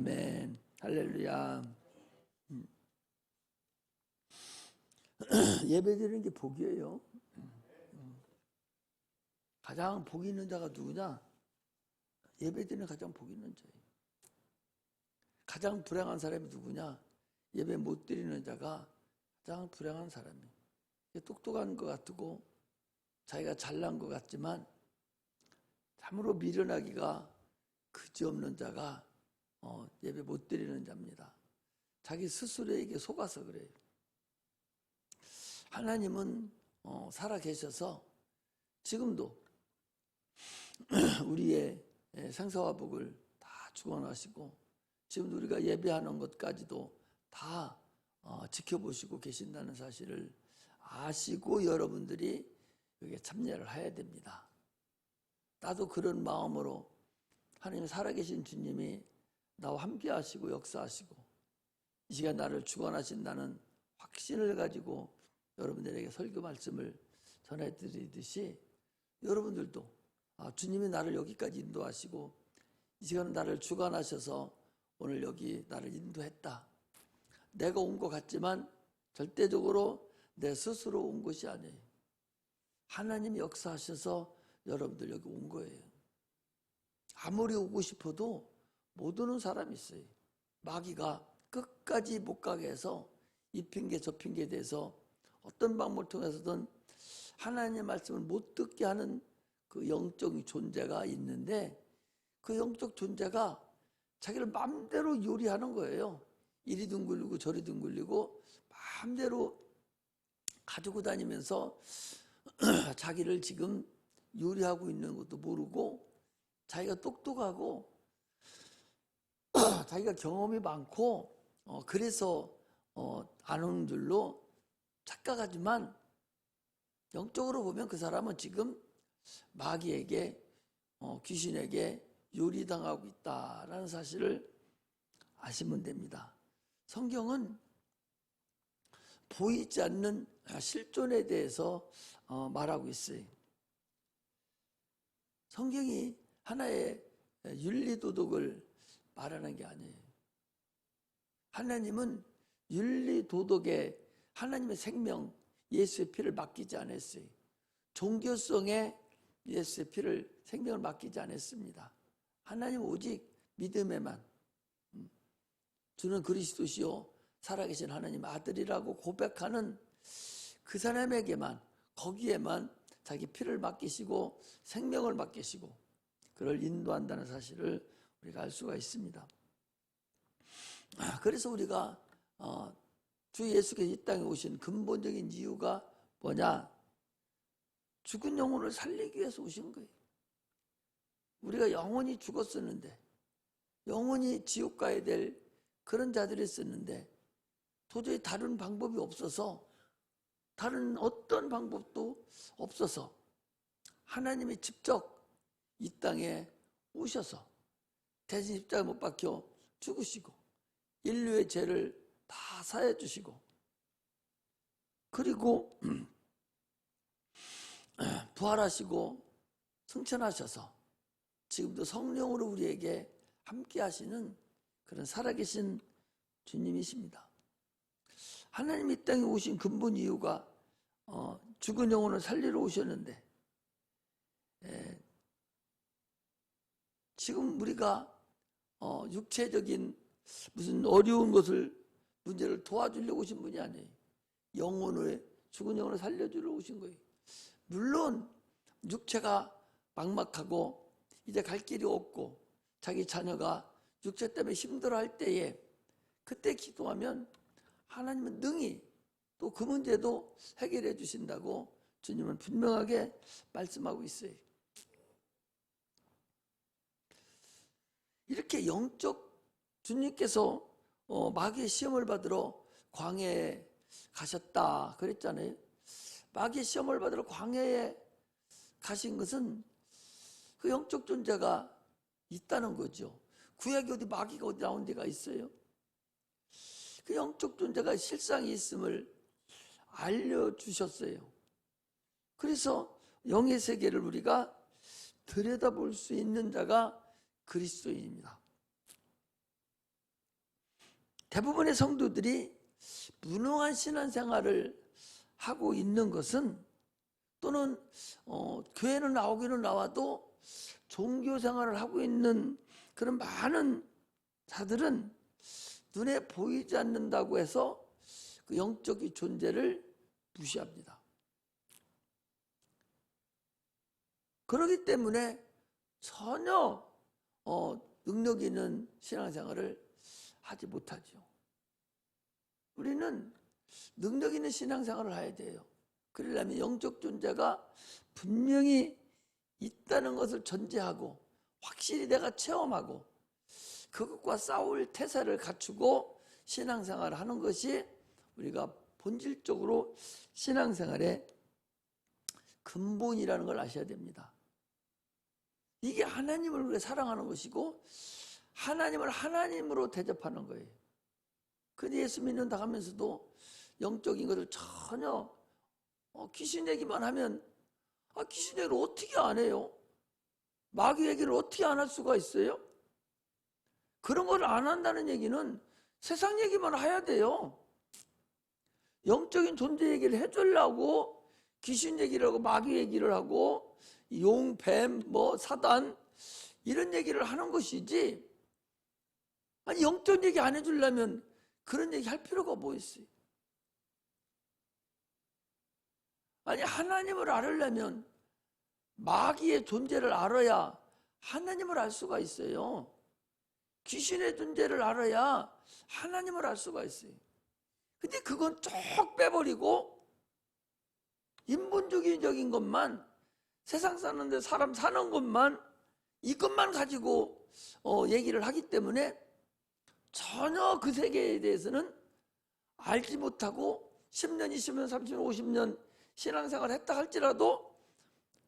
아멘. 할렐루야. 예배드리는 게 복이에요. 가장 복 있는 자가 누구냐? 예배드리는 가장 복 있는 자예요. 가장 불행한 사람이 누구냐? 예배 못 드리는 자가 가장 불행한 사람이에요. 똑똑한 것 같고 자기가 잘난 것 같지만 참으로 미련하기가 그지없는 자가 예배 못 드리는 자입니다. 자기 스스로에게 속아서 그래요. 하나님은 살아계셔서 지금도 우리의 생사와 복을 다 주관하시고 지금도 우리가 예배하는 것까지도 다 지켜보시고 계신다는 사실을 아시고 여러분들이 여기에 참여를 해야 됩니다. 나도 그런 마음으로 하나님 살아계신 주님이 나와 함께 하시고 역사하시고 이 시간 나를 주관하신다는 확신을 가지고 여러분들에게 설교 말씀을 전해드리듯이 여러분들도 주님이 나를 여기까지 인도하시고 이 시간은 나를 주관하셔서 오늘 여기 나를 인도했다. 내가 온 것 같지만 절대적으로 내 스스로 온 것이 아니에요. 하나님이 역사하셔서 여러분들 여기 온 거예요. 아무리 오고 싶어도 못 오는 사람이 있어요. 마귀가 끝까지 못 가게 해서 이 핑계 저 핑계 대서 어떤 방법을 통해서든 하나님의 말씀을 못 듣게 하는 그 영적 존재가 있는데 그 영적 존재가 자기를 마음대로 요리하는 거예요. 이리 둥글리고 저리 둥글리고 마음대로 가지고 다니면서 자기를 지금 요리하고 있는 것도 모르고 자기가 똑똑하고 자기가 경험이 많고 그래서 안 오는 줄로 착각하지만 영적으로 보면 그 사람은 지금 마귀에게 귀신에게 요리당하고 있다라는 사실을 아시면 됩니다. 성경은 보이지 않는 실존에 대해서 말하고 있어요. 성경이 하나의 윤리도덕을 말하는 게 아니에요. 하나님은 윤리도덕에 하나님의 생명 예수의 피를 맡기지 않았어요. 종교성에 예수의 피를 생명을 맡기지 않았습니다. 하나님 오직 믿음에만 주는 그리스도시요 살아계신 하나님 아들이라고 고백하는 그 사람에게만 거기에만 자기 피를 맡기시고 생명을 맡기시고 그를 인도한다는 사실을 우리가 알 수가 있습니다. 그래서 우리가 주 예수께서 이 땅에 오신 근본적인 이유가 뭐냐? 죽은 영혼을 살리기 위해서 오신 거예요. 우리가 영원히 죽었었는데 영원히 지옥 가야 될 그런 자들이 있었는데 도저히 다른 방법이 없어서 다른 어떤 방법도 없어서 하나님이 직접 이 땅에 오셔서 대신 십자가에 못 박혀 죽으시고 인류의 죄를 다 사해 주시고 그리고 부활하시고 승천하셔서 지금도 성령으로 우리에게 함께 하시는 그런 살아계신 주님이십니다. 하나님이 이 땅에 오신 근본 이유가 죽은 영혼을 살리러 오셨는데 지금 우리가 육체적인 무슨 어려운 문제를 도와주려고 오신 분이 아니에요. 죽은 영혼을 살려주러 오신 거예요. 물론 육체가 막막하고 이제 갈 길이 없고 자기 자녀가 육체 때문에 힘들어할 때에 그때 기도하면 하나님은 능히 또 그 문제도 해결해 주신다고 주님은 분명하게 말씀하고 있어요. 이렇게 영적 주님께서 마귀의 시험을 받으러 광야에 가셨다 그랬잖아요. 마귀의 시험을 받으러 광야에 가신 것은 그 영적 존재가 있다는 거죠. 구약에 어디 마귀가 어디 나온 데가 있어요? 그 영적 존재가 실상이 있음을 알려주셨어요. 그래서 영의 세계를 우리가 들여다볼 수 있는 자가 그리스도인입니다. 대부분의 성도들이 무능한 신앙생활을 하고 있는 것은, 또는 교회는 나오기는 나와도 종교생활을 하고 있는 그런 많은 자들은 눈에 보이지 않는다고 해서 그 영적인 존재를 무시합니다. 그렇기 때문에 전혀 능력 있는 신앙생활을 하지 못하죠. 우리는 능력 있는 신앙생활을 해야 돼요. 그러려면 영적 존재가 분명히 있다는 것을 전제하고 확실히 내가 체험하고 그것과 싸울 태세를 갖추고 신앙생활을 하는 것이 우리가 본질적으로 신앙생활의 근본이라는 걸 아셔야 됩니다. 이게 하나님을 우리가 사랑하는 것이고 하나님을 하나님으로 대접하는 거예요. 근데 예수 믿는다 하면서도 영적인 것을 전혀 귀신 얘기만 하면 귀신 얘기를 어떻게 안 해요? 마귀 얘기를 어떻게 안 할 수가 있어요? 그런 걸 안 한다는 얘기는 세상 얘기만 해야 돼요. 영적인 존재 얘기를 해주려고 귀신 얘기를 하고 마귀 얘기를 하고 용, 뱀, 사단 이런 얘기를 하는 것이지, 아니 영적 얘기 안 해주려면 그런 얘기 할 필요가 뭐 있어요? 아니 하나님을 알으려면 마귀의 존재를 알아야 하나님을 알 수가 있어요. 귀신의 존재를 알아야 하나님을 알 수가 있어요. 근데 그건 쭉 빼버리고 인본주의적인 것만, 세상 사는데 사람 사는 것만, 이것만 가지고 얘기를 하기 때문에 전혀 그 세계에 대해서는 알지 못하고 10년, 20년, 30년, 50년 신앙생활 했다 할지라도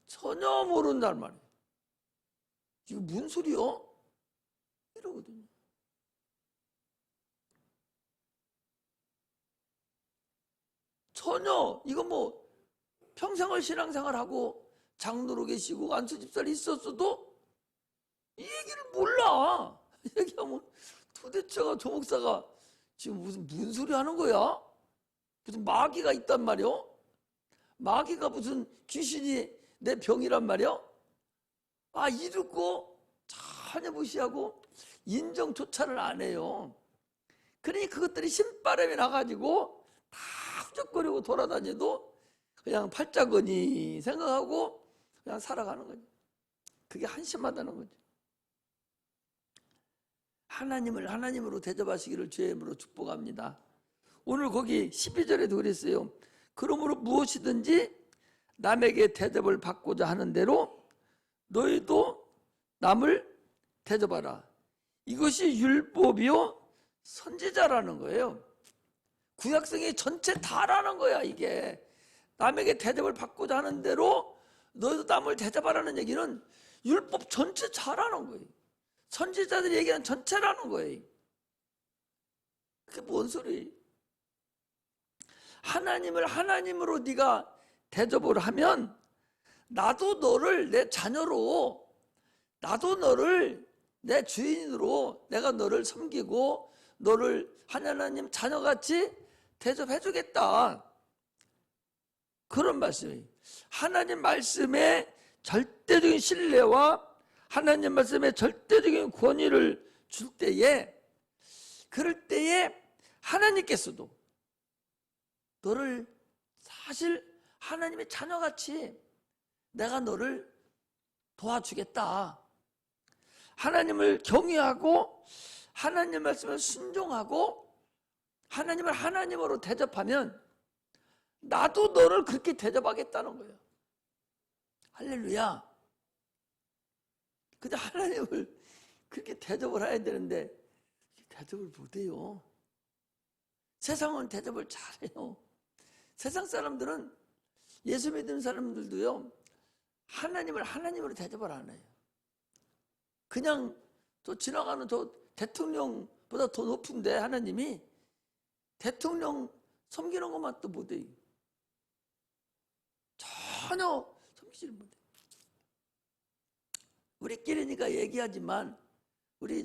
전혀 모른단 말이에요. 이거 무슨 소리요? 이러거든요. 전혀 이거 평생을 신앙생활하고 장로로 계시고 안수집사를 있었어도 이 얘기를 몰라. 얘기하면 도대체가 조 목사가 지금 무슨 소리 하는 거야? 무슨 마귀가 있단 말이요? 마귀가 무슨 귀신이 내 병이란 말이요? 이 듣고 전혀 무시하고 인정조차를 안 해요. 그러니 그것들이 신바람이 나가지고 다 훌쩍거리고 돌아다녀도 그냥 팔자거니 생각하고 그냥 살아가는 거죠. 그게 한심하다는 거죠. 하나님을 하나님으로 대접하시기를 주의 이름으로 축복합니다. 오늘 거기 12절에도 그랬어요. 그러므로 무엇이든지 남에게 대접을 받고자 하는 대로 너희도 남을 대접하라. 이것이 율법이요 선지자라는 거예요. 구약성이 전체 다라는 거야. 이게 남에게 대접을 받고자 하는 대로 너희도 남을 대접하라는 얘기는 율법 전체 다라는 거예요. 선지자들이 얘기하는 전체라는 거예요. 그게 뭔 소리예요? 하나님을 하나님으로 네가 대접을 하면 나도 너를 내 자녀로, 나도 너를 내 주인으로 내가 너를 섬기고 너를 하나님 자녀같이 대접해 주겠다. 그런 말씀이에요. 하나님 말씀에 절대적인 신뢰와 하나님 말씀에 절대적인 권위를 줄 때에, 그럴 때에 하나님께서도 너를 사실 하나님의 자녀같이 내가 너를 도와주겠다. 하나님을 경외하고 하나님 말씀을 순종하고 하나님을 하나님으로 대접하면 나도 너를 그렇게 대접하겠다는 거예요. 할렐루야. 근데 하나님을 그렇게 대접을 해야 되는데 대접을 못해요. 세상은 대접을 잘해요. 세상 사람들은, 예수 믿는 사람들도요, 하나님을 하나님으로 대접을 안 해요. 그냥 저 지나가는 저 대통령보다 더 높은데 하나님이 대통령 섬기는 것만 또 못해요. 전혀 섬기지를 못해요. 우리끼리니까 얘기하지만 우리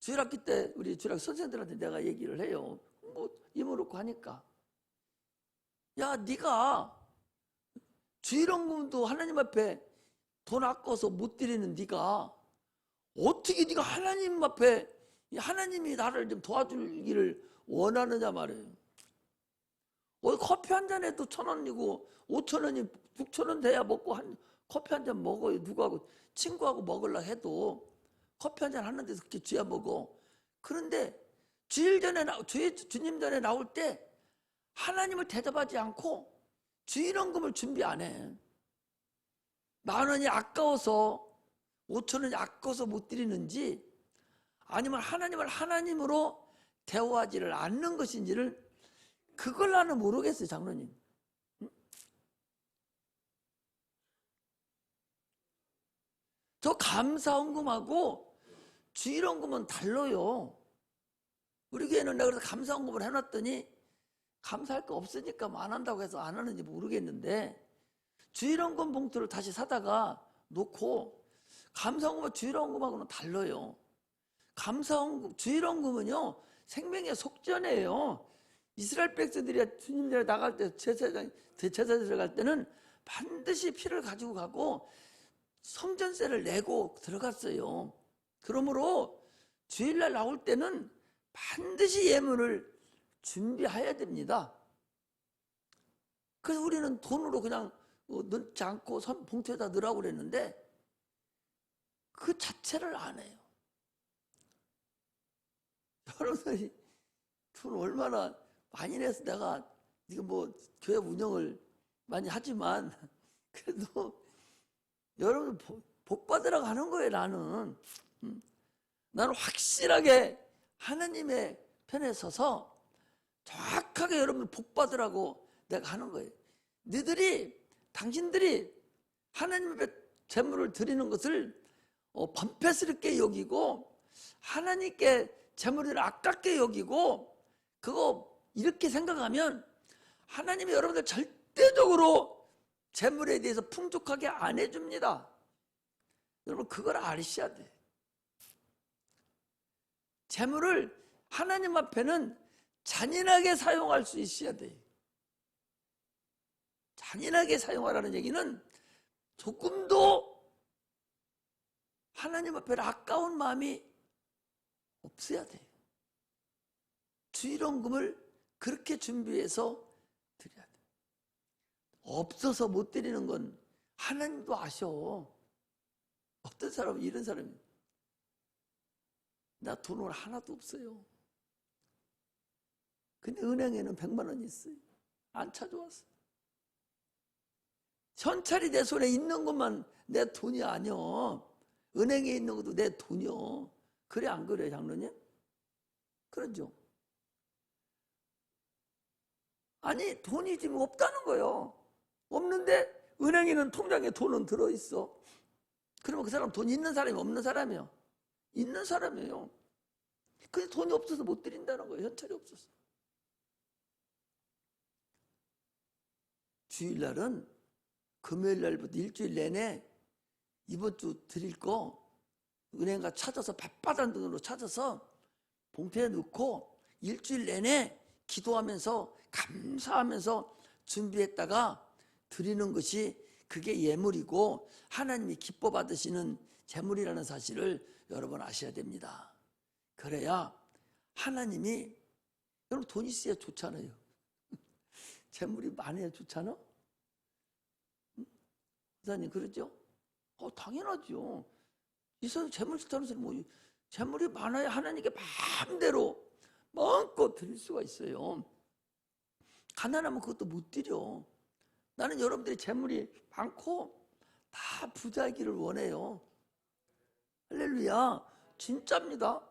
주일학기 때 우리 주일학교 선생님들한테 내가 얘기를 해요. 뭐 이모놓고 하니까, 야, 네가 주일원금도 하나님 앞에 돈 아까워서 못 드리는 네가 어떻게 네가 하나님 앞에 하나님이 나를 좀 도와주기를 원하느냐 말이에요. 커피 한 잔에도 1,000원이고 5,000원이 6,000원 돼야 먹고 커피 한 잔 먹어요. 누구하고 친구하고 먹으려 해도 커피 한 잔 하는데 그렇게 쥐어 먹어. 그런데 주님 전에 나올 때 하나님을 대접하지 않고 주일원금을 준비 안 해. 10,000원이 아까워서 5,000원이 아까워서 못 드리는지 아니면 하나님을 하나님으로 대우하지를 않는 것인지를 그걸 나는 모르겠어요, 장로님. 응? 저 감사헌금하고 주일헌금은 달라요. 우리 교회는 내가 그래서 감사헌금을 해놨더니 감사할 거 없으니까 뭐 안 한다고 해서 안 하는지 모르겠는데, 주일헌금 봉투를 다시 사다가 놓고 감사헌금과 주일헌금하고는 달라요. 주일헌금은요 생명의 속전이에요. 이스라엘 백성들이 주님들 나갈 때 제사 들어갈 때는 반드시 피를 가지고 가고 성전세를 내고 들어갔어요. 그러므로 주일날 나올 때는 반드시 예물을 준비해야 됩니다. 그래서 우리는 돈으로 그냥 넣지 않고 봉투에다 넣으라고 그랬는데 그 자체를 안 해요. 여러분들이 돈 얼마나 많이 내서 내가 이거 뭐 교회 운영을 많이 하지만 그래도 여러분 복 받으러 가는 거예요. 나는 확실하게 하나님의 편에 서서 정확하게 여러분 복 받으라고 내가 하는 거예요. 당신들이 하나님 앞에 재물을 드리는 것을 번패스럽게 여기고 하나님께 재물을 아깝게 여기고 그거 이렇게 생각하면 하나님이 여러분들 절대적으로 재물에 대해서 풍족하게 안 해줍니다. 여러분 그걸 아셔야 돼. 재물을 하나님 앞에는 잔인하게 사용할 수 있어야 돼. 잔인하게 사용하라는 얘기는 조금도 하나님 앞에 아까운 마음이 없어야 돼. 주일헌금을 그렇게 준비해서 드려야 돼. 없어서 못 드리는 건 하나님도 아셔. 어떤 사람은 이런 사람이, 나 돈 오늘 하나도 없어요. 근데 은행에는 100만 원이 있어요. 안 찾아왔어. 현찰이 내 손에 있는 것만 내 돈이 아니여. 은행에 있는 것도 내 돈이여. 그래 안 그래요, 장로님? 그러죠? 아니 돈이 지금 없다는 거예요. 없는데 은행에는 통장에 돈은 들어있어. 그러면 그 사람 돈 있는 사람이 없는 사람이요? 있는 사람이에요. 근데 돈이 없어서 못 드린다는 거예요. 현찰이 없어서. 주일날은 금요일날부터 일주일 내내 이번 주 드릴 거 은행가 찾아서 밭바닥 등으로 찾아서 봉투에 넣고 일주일 내내 기도하면서 감사하면서 준비했다가 드리는 것이 그게 예물이고 하나님이 기뻐 받으시는 재물이라는 사실을 여러분 아셔야 됩니다. 그래야 하나님이, 여러분 돈 있어야 좋잖아요. 재물이 많아야 좋잖아. 기사님 그러죠? 당연하죠. 이 사람 재물 싫다는 사람이 뭐 재물이 많아야 하나님께 마음대로 마음껏 드릴 수가 있어요. 가난하면 그것도 못 드려. 나는 여러분들이 재물이 많고 다 부자이기를 원해요. 할렐루야. 진짜입니다.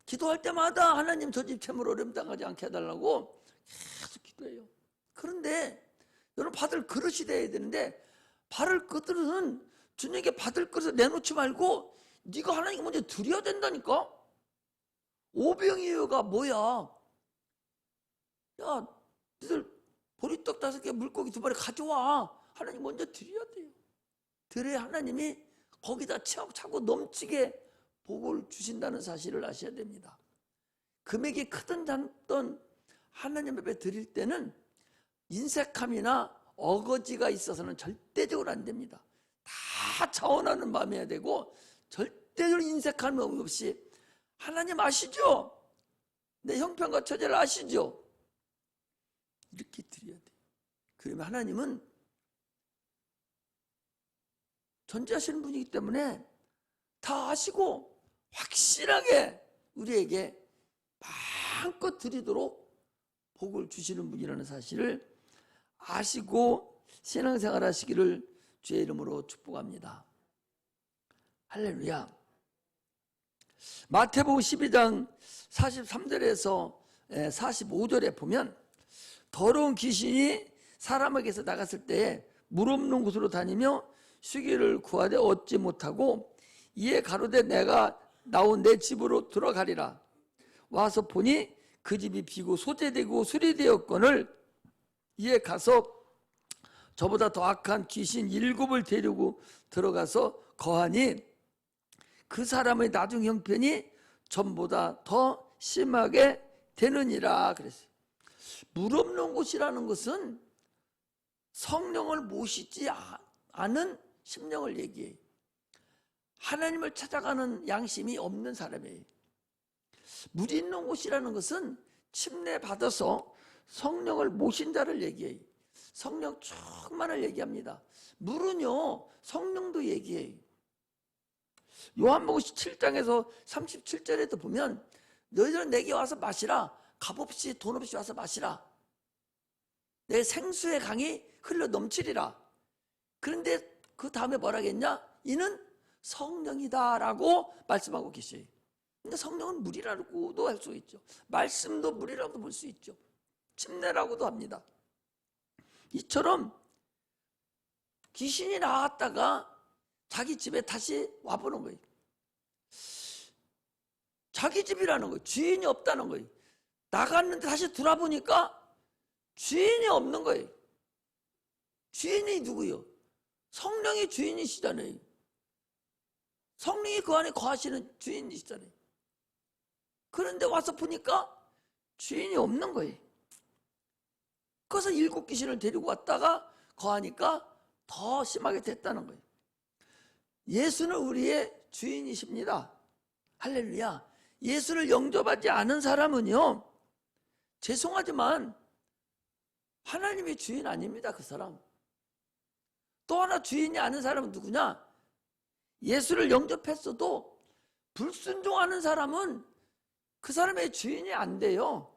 기도할 때마다 하나님 저 집 재물 어려움 당하지 않게 해달라고 계속 기도해요. 그런데 여러분 받을 그릇이 돼야 되는데 받을 그릇은 주님께 받을 그릇을 내놓지 말고 네가 하나님께 먼저 드려야 된다니까. 오병이어가 뭐야? 야, 너희들 보리떡 5개 물고기 2마리 가져와. 하나님 먼저 드려야 돼요. 드려야 하나님이 거기다 차고 넘치게 복을 주신다는 사실을 아셔야 됩니다. 금액이 크든 작든 하나님 앞에 드릴 때는 인색함이나 어거지가 있어서는 절대적으로 안 됩니다. 다 차원하는 마음이어야 되고 절대적으로 인색함 없이 하나님 아시죠? 내 형편과 처지를 아시죠? 이렇게 드려야 돼요. 그러면 하나님은 존재하시는 분이기 때문에 다 아시고 확실하게 우리에게 마음껏 드리도록 복을 주시는 분이라는 사실을 아시고 신앙생활 하시기를 주의 이름으로 축복합니다. 할렐루야. 마태복음 12장 43절에서 45절에 보면 더러운 귀신이 사람에게서 나갔을 때에 물 없는 곳으로 다니며 쉬기를 구하되 얻지 못하고 이에 가로되 내가 나온 내 집으로 들어가리라. 와서 보니 그 집이 비고 소재되고 수리되었거늘 이에 가서 저보다 더 악한 귀신 7을 데리고 들어가서 거하니 그 사람의 나중 형편이 전보다 더 심하게 되느니라 그랬어요. 물 없는 곳이라는 것은 성령을 모시지 않은 심령을 얘기해요. 하나님을 찾아가는 양심이 없는 사람이에요. 물 있는 곳이라는 것은 침례받아서 성령을 모신 자를 얘기해요. 성령 충만을 얘기합니다. 물은요 성령도 얘기해요. 요한복음 7장에서 37절에도 보면 너희들은 내게 와서 마시라. 값없이 돈 없이 와서 마시라. 내 생수의 강이 흘러 넘치리라. 그런데 그 다음에 뭐라겠냐? 이는 성령이다라고 말씀하고 계셔요. 근데 성령은 물이라고도 할 수 있죠. 말씀도 물이라고도 볼 수 있죠. 침례라고도 합니다. 이처럼 귀신이 나왔다가 자기 집에 다시 와보는 거예요. 자기 집이라는 거예요. 주인이 없다는 거예요. 나갔는데 다시 돌아보니까 주인이 없는 거예요. 주인이 누구요? 성령이 주인이시잖아요. 성령이 그 안에 거하시는 주인이시잖아요. 그런데 와서 보니까 주인이 없는 거예요. 그래서 7 귀신을 데리고 왔다가 거하니까 더 심하게 됐다는 거예요. 예수는 우리의 주인이십니다. 할렐루야. 예수를 영접하지 않은 사람은요, 죄송하지만 하나님의 주인 아닙니다. 그 사람. 또 하나 주인이 아닌 사람은 누구냐? 예수를 영접했어도 불순종하는 사람은 그 사람의 주인이 안 돼요.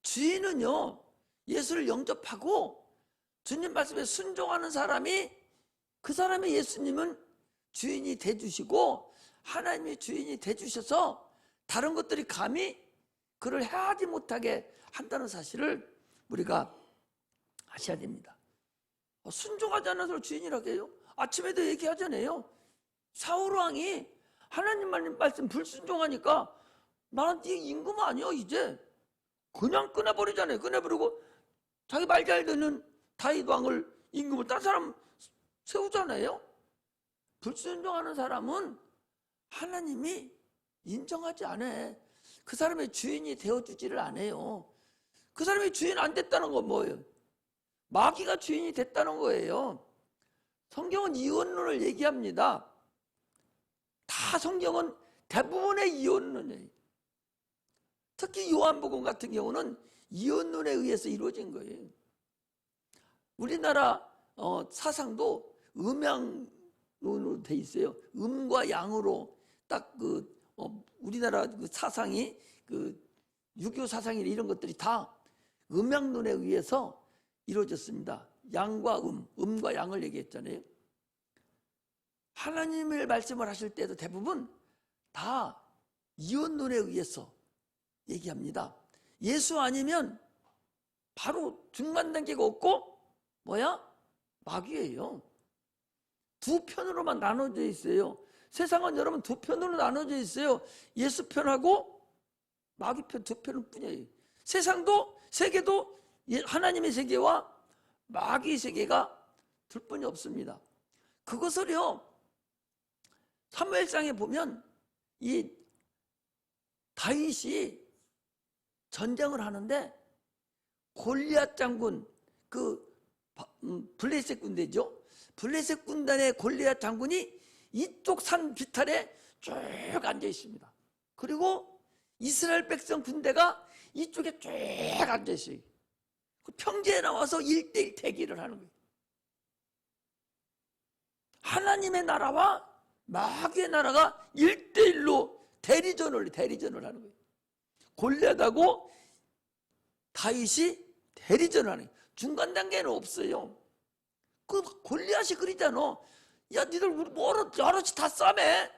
주인은요, 예수를 영접하고 주님 말씀에 순종하는 사람이, 그 사람의 예수님은 주인이 돼주시고 하나님의 주인이 돼주셔서 다른 것들이 감히 그를 해하지 못하게 한다는 사실을 우리가 아셔야 됩니다. 순종하지 않는 사람을 주인이라고 해요? 아침에도 얘기하잖아요. 사울 왕이 하나님 말씀 불순종하니까 나는 네 임금 아니야 이제. 그냥 끊어버리잖아요. 끊어버리고 자기 말 잘 듣는 다윗 왕을 임금을 딴 사람 세우잖아요. 불순종하는 사람은 하나님이 인정하지 않아요. 그 사람의 주인이 되어주지를 않아요. 그 사람이 주인 안 됐다는 건 뭐예요? 마귀가 주인이 됐다는 거예요. 성경은 이혼론을 얘기합니다. 다 성경은 대부분의 이혼론이에요. 특히 요한복음 같은 경우는 이혼론에 의해서 이루어진 거예요. 우리나라 사상도 음양론으로 돼 있어요. 음과 양으로 딱 우리나라 그 사상이 유교 사상이나 이런 것들이 다 음양론에 의해서 이루어졌습니다. 양과 음과 양을 얘기했잖아요. 하나님의 말씀을 하실 때도 대부분 다 이혼론에 의해서 얘기합니다. 예수 아니면 바로 중간 단계가 없고 뭐야? 마귀예요. 두 편으로만 나눠져 있어요. 세상은 여러분 두 편으로 나눠져 있어요. 예수 편하고 마귀 편 두 편일 뿐이에요. 세상도 세계도 하나님의 세계와 마귀의 세계가 둘뿐이 없습니다. 그것을요 사무엘상에 보면 이 다윗이 전쟁을 하는데 골리앗 장군, 블레셋 군대죠. 블레셋 군단의 골리앗 장군이 이쪽 산 비탈에 쭉 앉아 있습니다. 그리고 이스라엘 백성 군대가 이쪽에 쭉 앉아 있어요. 평지에 나와서 1대1 대기를 하는 거예요. 하나님의 나라와 마귀의 나라가 1대1로 대리전을 하는 거예요. 골리앗하고 다윗이 대리전을 하는 거예요. 중간 단계는 없어요. 그 골리앗이 그러잖아. 야, 니들 우리 뭐로 여럿이 다 싸매?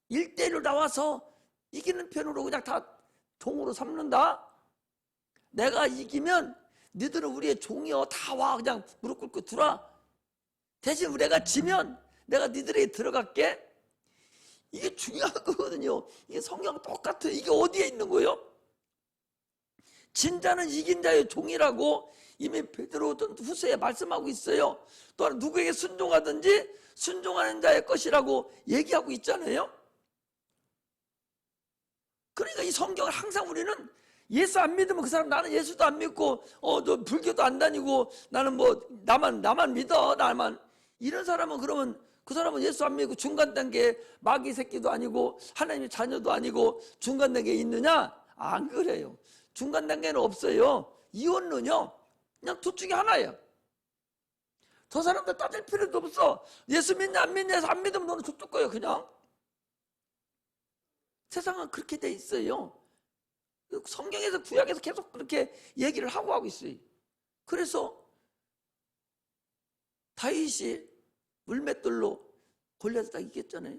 1대1로 나와서 이기는 편으로 그냥 다 종으로 삼는다. 내가 이기면 니들은 우리의 종이여 다 와 그냥 무릎 꿇고 들어와. 대신 우리가 지면 내가 니들에게 들어갈게. 이게 중요한 거거든요. 이게 성경 똑같아요. 이게 어디에 있는 거예요? 진자는 이긴 자의 종이라고 이미 베드로 후서에 말씀하고 있어요. 또한 누구에게 순종하든지 순종하는 자의 것이라고 얘기하고 있잖아요. 그러니까 이 성경을 항상 우리는 예수 안 믿으면 그 사람 나는 예수도 안 믿고 너 불교도 안 다니고 나는 뭐 나만 믿어 나만 이런 사람은 그러면 그 사람은 예수 안 믿고 중간 단계에 마귀 새끼도 아니고 하나님의 자녀도 아니고 중간 단계에 있느냐? 안 그래요. 중간 단계는 없어요. 이원론요 그냥 둘 중에 하나예요. 저 사람들 따질 필요도 없어. 예수 믿냐 안 믿냐 해서 안 믿으면 너는 저쪽 거예요. 그냥 세상은 그렇게 돼 있어요. 성경에서 구약에서 계속 그렇게 얘기를 하고 있어요. 그래서 다윗이 물맷돌로 골리앗을 딱 이겼잖아요.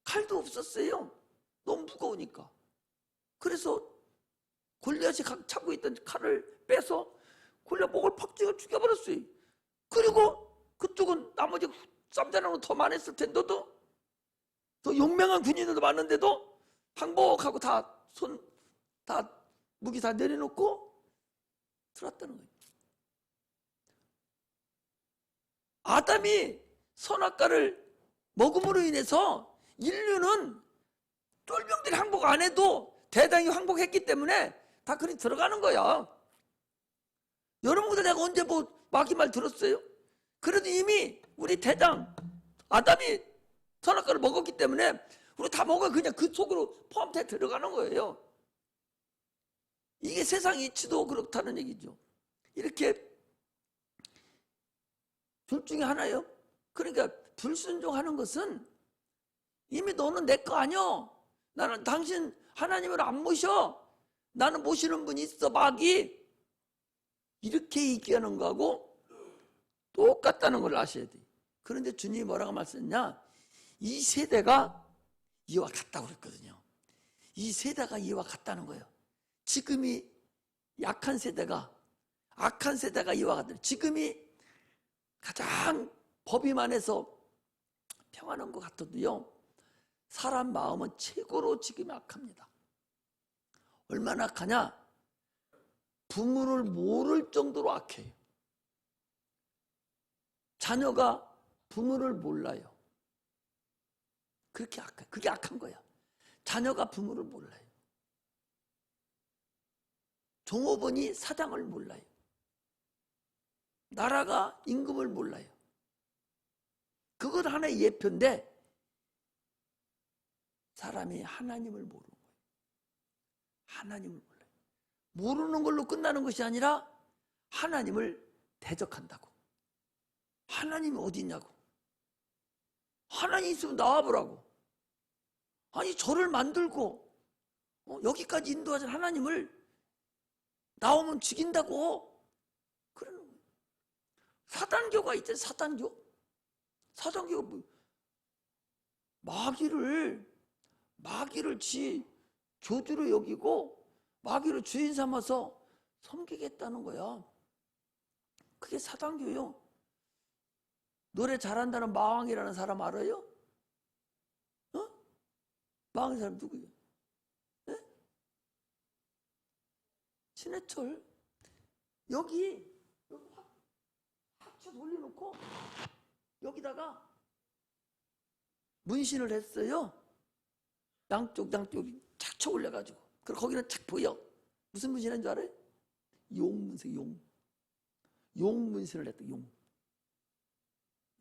칼도 없었어요. 너무 무거우니까. 그래서 골리앗이 차고 있던 칼을 빼서 골리앗 목을 팍 찍어 죽여버렸어요. 그리고 그쪽은 나머지 쌈자랑은 더 많았을 텐데도 더 용맹한 군인들도 많은데도 항복하고 다 무기 다 내려놓고 들어왔다는 거예요. 아담이 선악과를 먹음으로 인해서 인류는 쫄병들이 항복 안 해도 대당이 항복했기 때문에 다 그리 들어가는 거야. 여러분들 내가 언제 뭐 마귀 말 들었어요? 그래도 이미 우리 대당 아담이 선악과를 먹었기 때문에 우리 다 먹어 그냥 그 속으로 포함돼 들어가는 거예요. 이게 세상 이치도 그렇다는 얘기죠. 이렇게 둘 중에 하나예요. 그러니까 불순종하는 것은 이미 너는 내 거 아니야. 나는 당신 하나님을 안 모셔. 나는 모시는 분이 있어 마귀. 이렇게 얘기하는 거하고 똑같다는 걸 아셔야 돼. 그런데 주님이 뭐라고 말씀했냐? 이 세대가 이와 같다고 그랬거든요. 이 세대가 이와 같다는 거예요. 지금이 약한 세대가 악한 세대가 이와 같다. 지금이 가장 법이만해서 평안한 것 같아도요. 사람 마음은 최고로 지금 악합니다. 얼마나 악하냐? 부모를 모를 정도로 악해요. 자녀가 부모를 몰라요. 그렇게 악해. 그게 악한 거야. 자녀가 부모를 몰라요. 종업원이 사장을 몰라요. 나라가 임금을 몰라요. 그것 하나의 예표인데 사람이 하나님을 모르는 거예요. 하나님을 몰라요. 모르는 걸로 끝나는 것이 아니라 하나님을 대적한다고. 하나님이 어디 있냐고. 하나님 있으면 나와보라고. 아니 저를 만들고 여기까지 인도하신 하나님을 나오면 죽인다고. 그러는 거예요. 사단교가 있잖아요. 사단교가 뭐 마귀를 지 교주로 여기고 마귀를 주인 삼아서 섬기겠다는 거야. 그게 사단교요. 노래 잘한다는 마왕이라는 사람 알아요? 마왕이 사람 누구예요? 네? 신해철. 여기 확 돌려놓고 여기다가 문신을 했어요. 양쪽 착 쳐 올려가지고, 그리고 거기는 착 보여. 무슨 문신인 줄 알아요? 용 문신, 용 문신을 했다.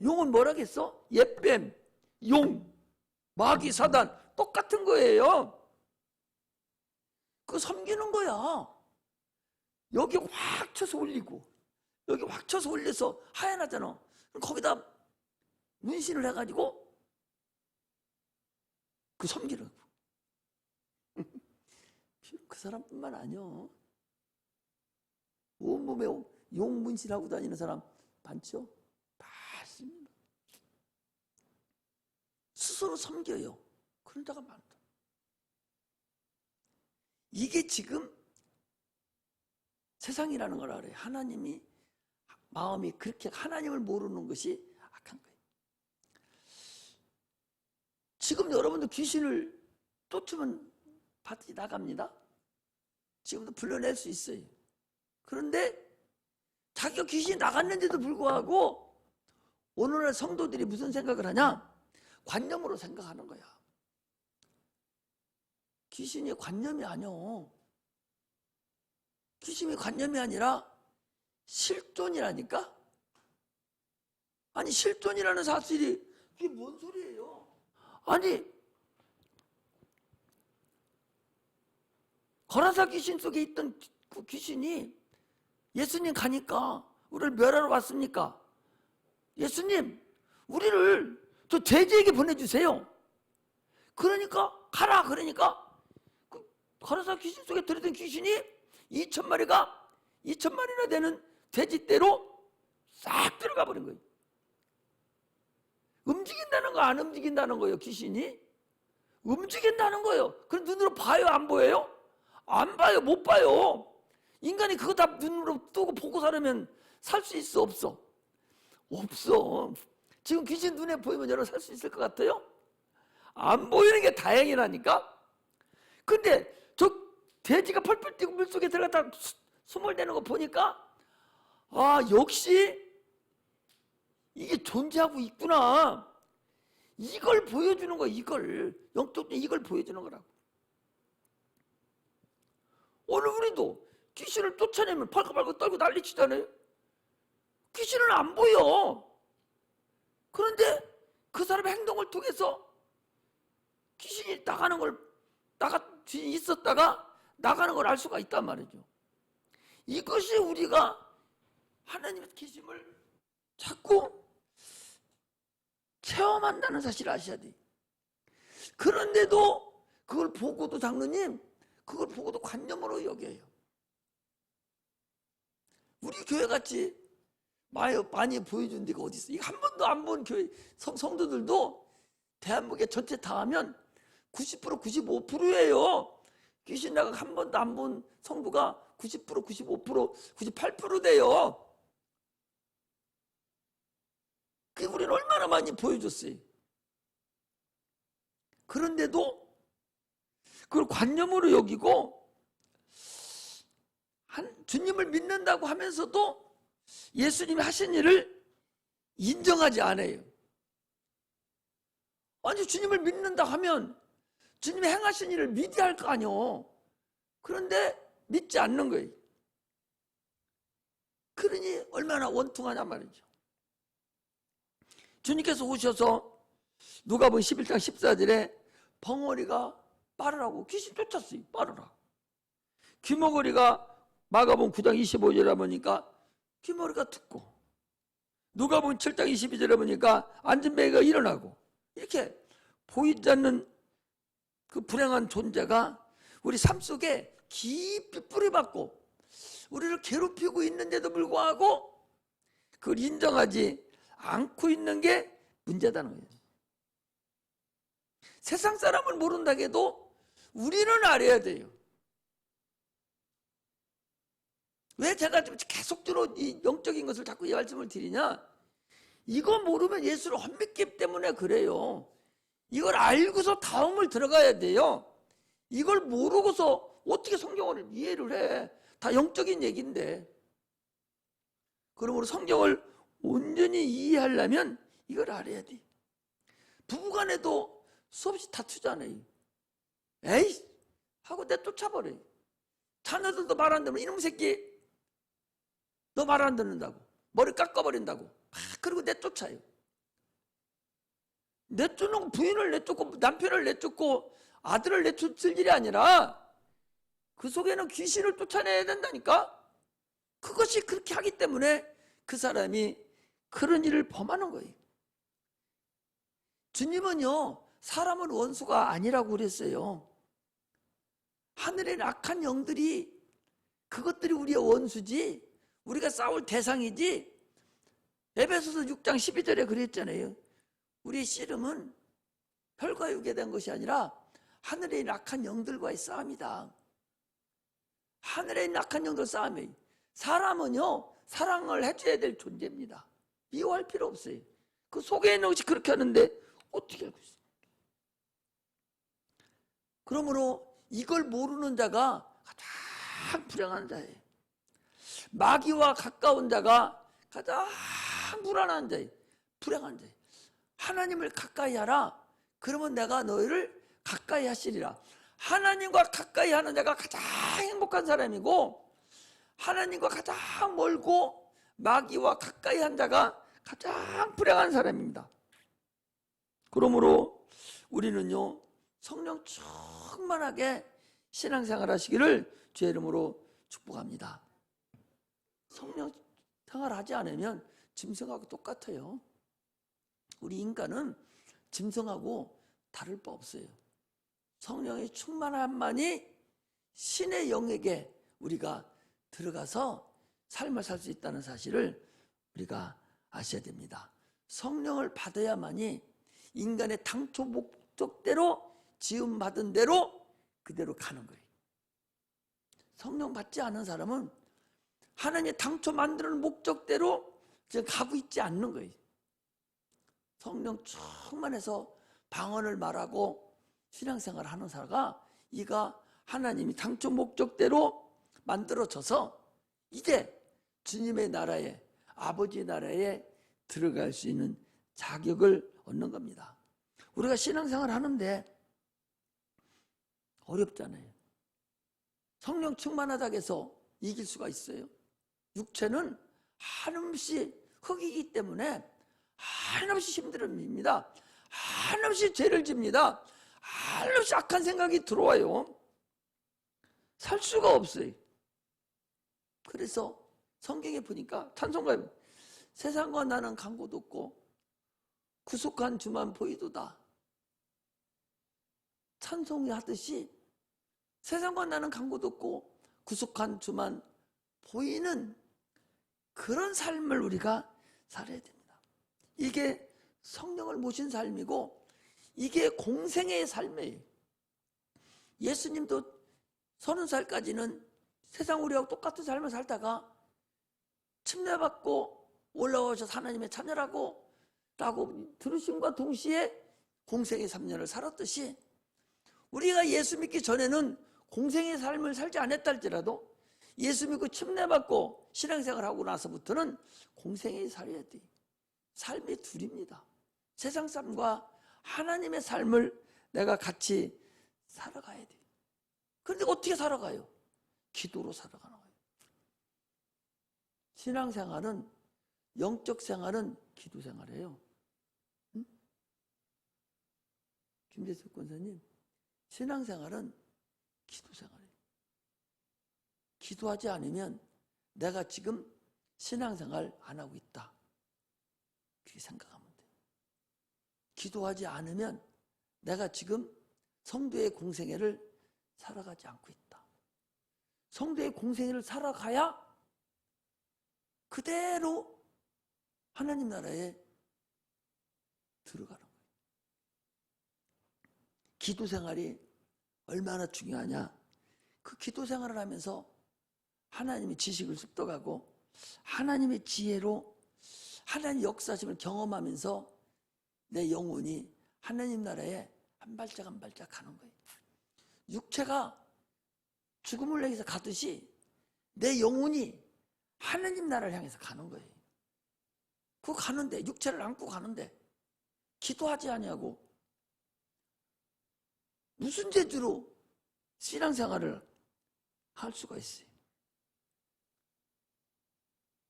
용은 뭐라겠어? 옛뱀, 용, 마귀, 사단 똑같은 거예요. 그거 섬기는 거야. 여기 확 쳐서 올리고 여기 확 쳐서 올려서 하얀하잖아. 그럼 거기다 문신을 해가지고 그 섬기는 거. 그 사람뿐만 아니요. 온몸에 용 문신하고 다니는 사람 많죠? 많습니다. 스스로 섬겨요. 그런 자가 많다. 이게 지금 세상이라는 걸 알아요. 하나님이 마음이 그렇게 하나님을 모르는 것이 악한 거예요. 지금 여러분도 귀신을 쫓으면 밖에 나갑니다. 지금도 불러낼 수 있어요. 그런데 자기가 귀신이 나갔는데도 불구하고 오늘날 성도들이 무슨 생각을 하냐? 관념으로 생각하는 거야. 귀신이 관념이 아니오. 귀신이 관념이 아니라 실존이라니까? 아니, 실존이라는 사실이 그게 뭔 소리예요? 아니, 거라사 귀신 속에 있던 그 귀신이 예수님 가니까 우리를 멸하러 왔습니까? 예수님, 우리를 저 돼지에게 보내주세요. 그러니까 가라. 그러니까 그 거라사 귀신 속에 들어있던 귀신이 2,000마리나 되는 돼지떼로 싹 들어가 버린 거예요. 움직인다는 거 안 움직인다는 거예요. 귀신이 움직인다는 거예요. 그럼 눈으로 봐요? 안 보여요? 안 봐요. 못 봐요. 인간이 그거 다 눈으로 뜨고 보고 살면 살 수 있어? 없어? 없어. 지금 귀신 눈에 보이면 여러분 살 수 있을 것 같아요? 안 보이는 게 다행이라니까. 근데 저 돼지가 펄펄 뛰고 물속에 들어갔다 수몰대는 거 보니까 아, 역시 이게 존재하고 있구나. 이걸 보여주는 거야. 이걸 보여주는 거라고. 오늘 우리도 귀신을 쫓아내면 발칵발칵 떨고 난리치잖아요. 귀신은 안 보여. 그런데 그 사람의 행동을 통해서 귀신이 귀신이 있었다가 나가는 걸 알 수가 있단 말이죠. 이것이 우리가 하나님의 계심을 자꾸 체험한다는 사실을 아셔야 돼. 그런데도 그걸 보고도 장로님, 그걸 보고도 관념으로 여겨요. 우리 교회같이 많이 보여준 데가 어디 있어? 이거 한 번도 안 본 교회 성도들도 대한민국에 전체 다 하면 90%, 95%예요. 귀신 나가 한 번도 안 본 성도가 90%, 95%, 98% 돼요. 그 우리는 얼마나 많이 보여줬어요. 그런데도 그걸 관념으로 여기고 주님을 믿는다고 하면서도 예수님이 하신 일을 인정하지 않아요. 아니, 주님을 믿는다 하면 주님이 행하신 일을 믿어야 할 거 아니오. 그런데 믿지 않는 거예요. 그러니 얼마나 원통하냐 말이죠. 주님께서 오셔서 누가복음 11장 14절에 벙어리가 빠르라고 귀신 쫓았어요. 빠르라. 귀머거리가 마가복음 9장 25절에 보니까 귀머리가 듣고, 누가복음 7장 22절에 보니까 앉은 배가 일어나고, 이렇게 보이지 않는 그 불행한 존재가 우리 삶 속에 깊이 뿌리박고 우리를 괴롭히고 있는데도 불구하고 그걸 인정하지 않고 있는 게 문제다는 거예요. 세상 사람을 모른다고 해도 우리는 알아야 돼요. 왜 제가 계속적으로 이 영적인 것을 자꾸 이 말씀을 드리냐? 이거 모르면 예수를 헛믿기 때문에 그래요. 이걸 알고서 다음을 들어가야 돼요. 이걸 모르고서 어떻게 성경을 이해를 해? 다 영적인 얘기인데. 그러므로 성경을 온전히 이해하려면 이걸 알아야 돼. 부부간에도 수없이 다투잖아요. 에이 하고 내쫓아버려요. 자녀들도 말 안 듣는 이놈 새끼 너 말 안 듣는다고 머리 깎아버린다고 막 그리고 내쫓아요. 내쫓는 부인을 내쫓고 남편을 내쫓고 아들을 내쫓을 일이 아니라 그 속에는 귀신을 쫓아내야 된다니까. 그것이 그렇게 하기 때문에 그 사람이 그런 일을 범하는 거예요. 주님은요 사람은 원수가 아니라고 그랬어요. 하늘의 악한 영들이 그것들이 우리의 원수지 우리가 싸울 대상이지. 에베소서 6장 12절에 그랬잖아요. 우리의 씨름은 혈과 육에 대한 것이 아니라 하늘에 있는 악한 영들과의 싸움이다. 하늘에 있는 악한 영들 싸움이에요. 사람은요 사랑을 해줘야 될 존재입니다. 미워할 필요 없어요. 그 속에 있는 것이 그렇게 하는데 어떻게 알고 있어요? 그러므로 이걸 모르는 자가 가장 불행한 자예요. 마귀와 가까운 자가 가장 불안한 자예요. 불행한 자예요. 하나님을 가까이 하라. 그러면 내가 너희를 가까이 하시리라. 하나님과 가까이 하는 자가 가장 행복한 사람이고 하나님과 가장 멀고 마귀와 가까이 한 자가 가장 불행한 사람입니다. 그러므로 우리는요 성령 충만하게 신앙생활 하시기를 주의 이름으로 축복합니다. 성령 생활하지 않으면 짐승하고 똑같아요. 우리 인간은 짐승하고 다를 바 없어요. 성령의 충만함만이 신의 영에게 우리가 들어가서 삶을 살 수 있다는 사실을 우리가 아셔야 됩니다. 성령을 받아야만이 인간의 당초 목적대로 지음받은 대로 그대로 가는 거예요. 성령 받지 않은 사람은 하나님이 당초 만드는 목적대로 지금 가고 있지 않는 거예요. 성령 충만해서 방언을 말하고 신앙생활을 하는 사람가 이가 하나님이 당초 목적대로 만들어져서 이제 주님의 나라에 아버지의 나라에 들어갈 수 있는 자격을 얻는 겁니다. 우리가 신앙생활 하는데 어렵잖아요. 성령 충만하다고 해서 이길 수가 있어요? 육체는 한없이 흙이기 때문에 한없이 힘듭니다. 한없이 죄를 집니다. 한없이 악한 생각이 들어와요. 살 수가 없어요. 그래서 성경에 보니까 찬송가에 세상과 나는 간 곳 없고 구속한 주만 보이도다. 찬송이 하듯이 세상과 나는 간 곳 없고 구속한 주만 보이는 그런 삶을 우리가 살아야 됩니다. 이게 성령을 모신 삶이고 이게 공생애의 삶이에요. 예수님도 30살까지는 세상 우리하고 똑같은 삶을 살다가 침례받고 올라오셔서 하나님의 자녀라고 들으심과 동시에 공생의 3년을 살았듯이 우리가 예수 믿기 전에는 공생의 삶을 살지 않았다 할지라도 예수 믿고 침례받고 신앙생활하고 나서부터는 공생의 살아야 돼. 삶이 둘입니다. 세상 삶과 하나님의 삶을 내가 같이 살아가야 돼. 그런데 어떻게 살아가요? 기도로 살아가는 거예요. 신앙생활은 영적 생활은 기도 생활이에요. 응? 김재석 권사님, 신앙생활은 기도 생활이에요. 기도하지 않으면 내가 지금 신앙생활 안 하고 있다. 그렇게 생각하면 돼요. 기도하지 않으면 내가 지금 성도의 공생애를 살아가지 않고 있다. 성도의 공생애를 살아가야 그대로 하나님 나라에 들어가는 거예요. 기도 생활이 얼마나 중요하냐. 그 기도 생활을 하면서 하나님의 지식을 습득하고 하나님의 지혜로 하나님 역사심을 경험하면서 내 영혼이 하나님 나라에 한 발짝 한 발짝 가는 거예요. 육체가 죽음을 향해서 가듯이 내 영혼이 하나님 나라를 향해서 가는 거예요. 그거 가는데 육체를 안고 가는데 기도하지 않냐고 무슨 재주로 신앙생활을 할 수가 있어요.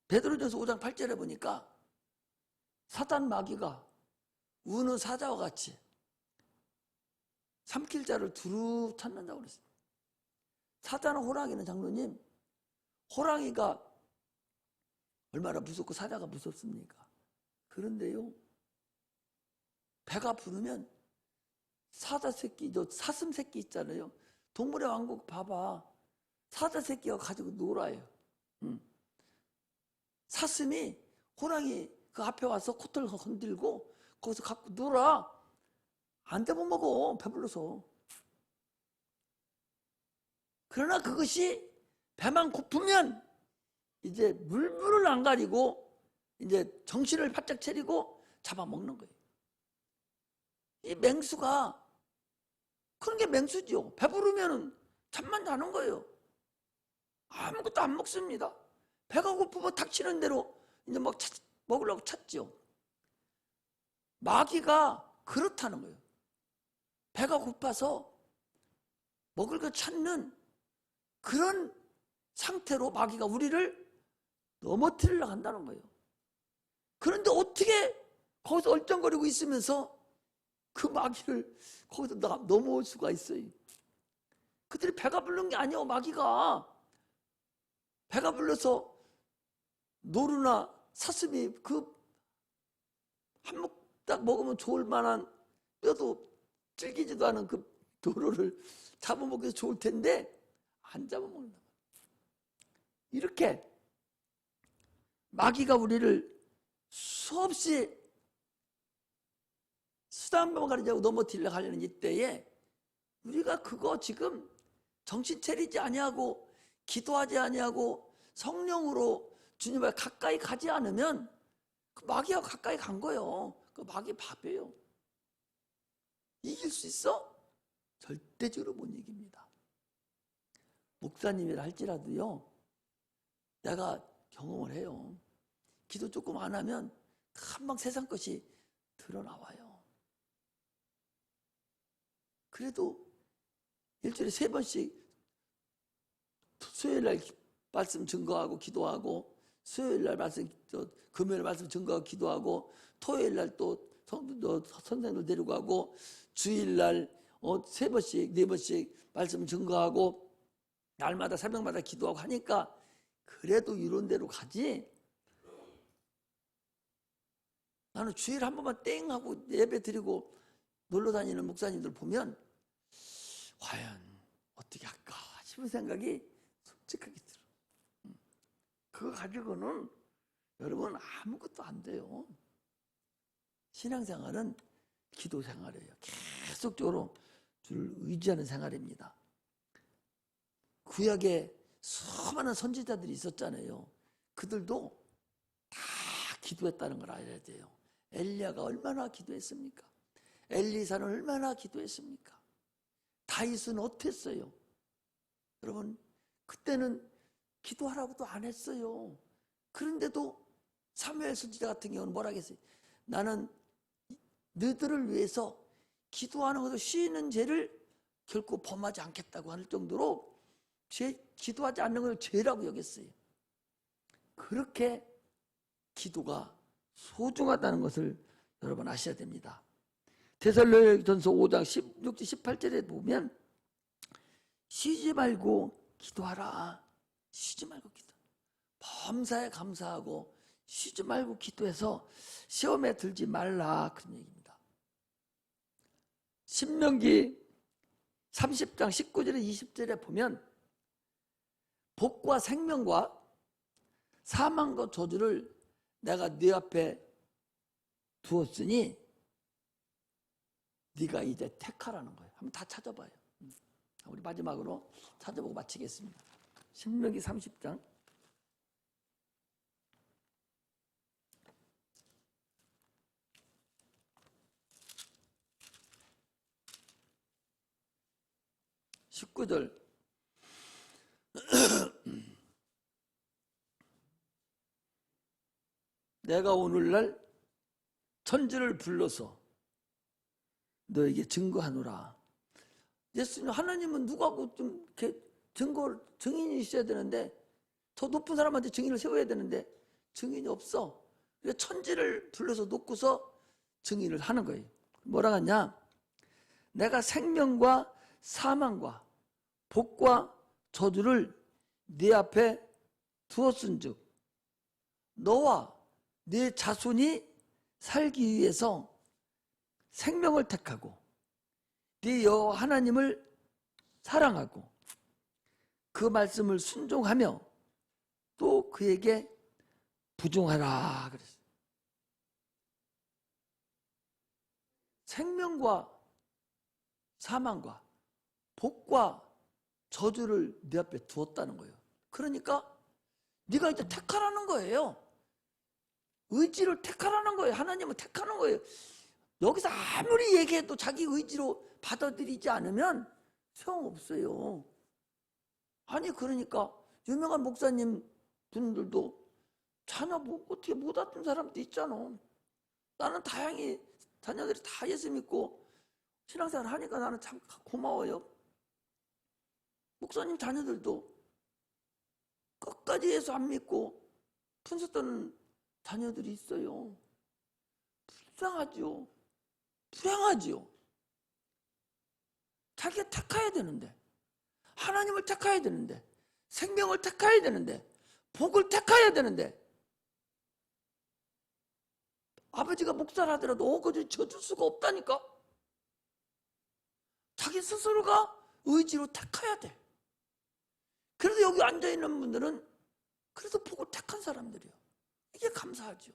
베드로전서 5장 8절에 보니까 사단 마귀가 우는 사자와 같이 삼킬 자를 두루 찾는다고 그랬어요. 사자는 호랑이는 장로님, 호랑이가 얼마나 무섭고 사자가 무섭습니까? 그런데요, 배가 부르면 사자 새끼, 저 사슴 새끼 있잖아요. 동물의 왕국 봐봐. 사자 새끼가 가지고 놀아요. 사슴이 호랑이 그 앞에 와서 코털 건들고 거기서 갖고 놀아. 안 되면 먹어, 배불러서. 그러나 그것이 배만 고프면 이제 물불을 안 가리고 이제 정신을 바짝 차리고 잡아먹는 거예요. 이 맹수가 그런 게 맹수죠. 배부르면 잠만 자는 거예요. 아무것도 안 먹습니다. 배가 고프면 닥치는 대로 이제 막 먹으려고 찾죠. 마귀가 그렇다는 거예요. 배가 고파서 먹을 거 찾는 그런 상태로 마귀가 우리를 넘어뜨리려고 한다는 거예요. 그런데 어떻게 거기서 얼쩡거리고 있으면서 그 마귀를 거기서 넘어올 수가 있어요. 그들이 배가 부른 게 아니에요. 마귀가 배가 불러서 노루나 사슴이 그 한 몫 딱 먹으면 좋을 만한 뼈도 질기지도 않은 그 노루를 잡아먹기 좋을 텐데 안 잡아먹는다. 이렇게 마귀가 우리를 수없이 수단방을 가리자고 넘어뜨리려고 하려는 이때에 우리가 그거 지금 정신 차리지 아니하고 기도하지 아니하고 성령으로 주님을 가까이 가지 않으면 그 마귀하고 가까이 간 거예요. 그 마귀 밥이에요. 이길 수 있어? 절대적으로 못 이깁니다. 목사님이라 할지라도요, 내가 경험을 해요. 기도 조금 안 하면 금방 세상 것이 드러나와요. 그래도 일주일에 3번씩 수요일날 말씀 증거하고 기도하고, 수요일날 말씀, 금요일 말씀 증거하고 기도하고, 토요일날 또 선생님들 데리고 가고, 주일날 3번씩 4번씩 말씀 증거하고, 날마다 새벽마다 기도하고 하니까 그래도 이런 데로 가지. 나는 주일에 한 번만 땡 하고 예배 드리고 놀러 다니는 목사님들 보면 과연 어떻게 할까 싶은 생각이 솔직하게 들어. 그거 가지고는 여러분 아무것도 안 돼요. 신앙생활은 기도 생활이에요. 계속적으로 주를 의지하는 생활입니다. 구약에 수많은 선지자들이 있었잖아요. 그들도 다 기도했다는 걸 알아야 돼요. 엘리야가 얼마나 기도했습니까? 엘리사는 얼마나 기도했습니까? 다윗은 어땠어요? 여러분, 그때는 기도하라고도 안 했어요. 그런데도 사무엘 선지자 같은 경우는 뭐라 했어요? 나는 너희들을 위해서 기도하는 것도 쉬는 죄를 결코 범하지 않겠다고 할 정도로 기도하지 않는 걸 죄라고 여겼어요. 그렇게 기도가 소중하다는 것을 여러분 아셔야 됩니다. 데살로니가전서 5장 16절 18절에 보면 쉬지 말고 기도하라. 쉬지 말고 기도. 범사에 감사하고 쉬지 말고 기도해서 시험에 들지 말라, 그런 얘기입니다. 신명기 30장 19절에 20절에 보면 복과 생명과 사망과 저주를 내가 네 앞에 두었으니 네가 이제 택하라는 거예요. 한번 다 찾아봐요. 우리 마지막으로 찾아보고 마치겠습니다. 신명기 30장 19절 내가 오늘날 천지를 불러서 너에게 증거하노라. 예수님, 하나님은 누구하고 좀 이렇게 증인이 있어야 되는데, 더 높은 사람한테 증인을 세워야 되는데 증인이 없어. 그래서 천지를 불러서 놓고서 증인을 하는 거예요. 뭐라 하냐? 내가 생명과 사망과 복과 저주를 네 앞에 두었은즉 너와 네 자손이 살기 위해서 생명을 택하고 네 여호와 하나님을 사랑하고 그 말씀을 순종하며 또 그에게 부종하라 그랬어요. 생명과 사망과 복과 저주를 네 앞에 두었다는 거예요. 그러니까 네가 이제 택하라는 거예요. 의지를 택하라는 거예요. 하나님은 택하는 거예요. 여기서 아무리 얘기해도 자기 의지로 받아들이지 않으면 소용없어요. 아니 그러니까 유명한 목사님 분들도 자녀 뭐 어떻게 못 얻은 사람도 있잖아. 나는 다행히 자녀들이 다 예수 믿고 신앙생활 하니까 나는 참 고마워요. 목사님 자녀들도 끝까지 예수 안 믿고 분수 떠는 자녀들이 있어요. 불쌍하죠. 불행하지요. 자기가 택해야 되는데, 하나님을 택해야 되는데, 생명을 택해야 되는데, 복을 택해야 되는데, 아버지가 목사를 하더라도 그저 져줄 수가 없다니까. 자기 스스로가 의지로 택해야 돼. 그래도 여기 앉아있는 분들은 그래도 복을 택한 사람들이요. 이게 감사하죠.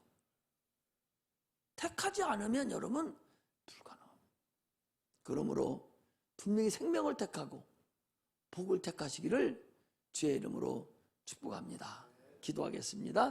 택하지 않으면 여러분 불가능합니다. 그러므로 분명히 생명을 택하고 복을 택하시기를 주의 이름으로 축복합니다. 기도하겠습니다.